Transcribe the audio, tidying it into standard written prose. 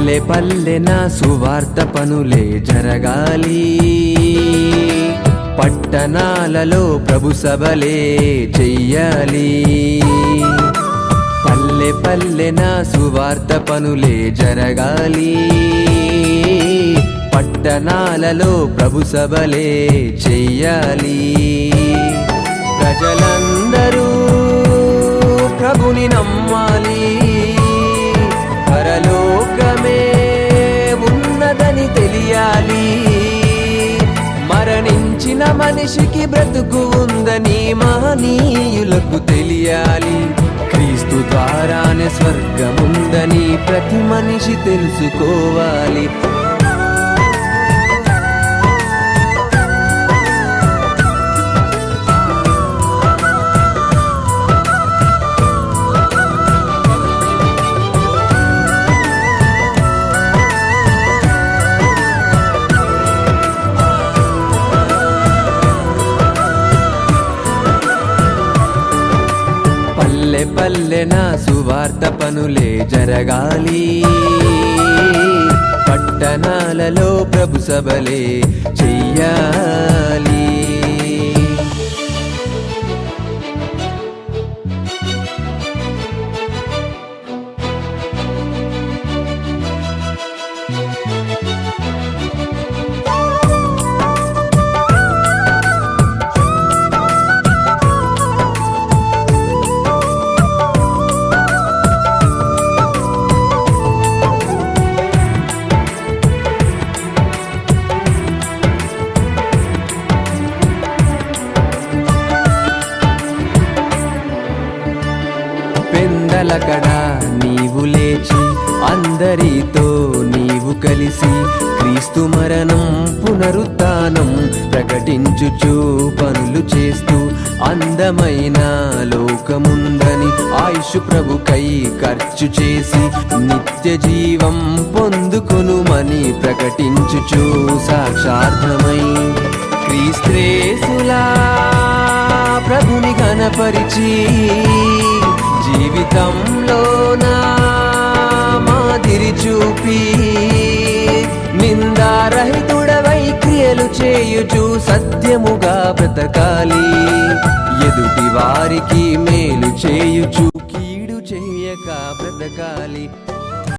పల్లె పల్లెన సువార్త పనులే జరగాలి, పట్టణాలలో ప్రభు సభలే చెయ్యాలి. పల్లె పల్లెన సువార్త పనులే జరగాలి, పట్టణాలలో ప్రభు సభలే చెయ్యాలి. ప్రజలందరూ ప్రభుని నమ్మాలి, పరలోకమే ఉన్నదని తెలియాలి. మరణించిన మనిషికి బ్రతుకు ఉందని మహనీయులకు తెలియాలి. క్రీస్తు ద్వారానే స్వర్గముందని ప్రతి మనిషి తెలుసుకోవాలి. పల్లె పల్లెన సువార్త పనులే జరగాలి, పట్టణాలలో ప్రభు సభలే చెయ్యాలి. పెందలకడ నీవు లేచి అందరితో నీవు కలిసి క్రీస్తు మరణం పునరుత్థానం ప్రకటించుచు పనులు చేస్తూ అందమైన లోకముందని ఆయుష్ ప్రభుకై ఖర్చు చేసి నిత్య జీవం పొందుకొనుమని ప్రకటించుచు సాక్షార్థమై క్రీస్తుయేసులా ప్రభుని కనపరిచి జీవితంలో నా మాదిరి చూపి నిందారహితుడవై క్రియలు చేయుచు సత్యముగా బ్రతకాలి. ఎదుటి వారికి మేలు చేయుచు కీడు చేయక బ్రతకాలి.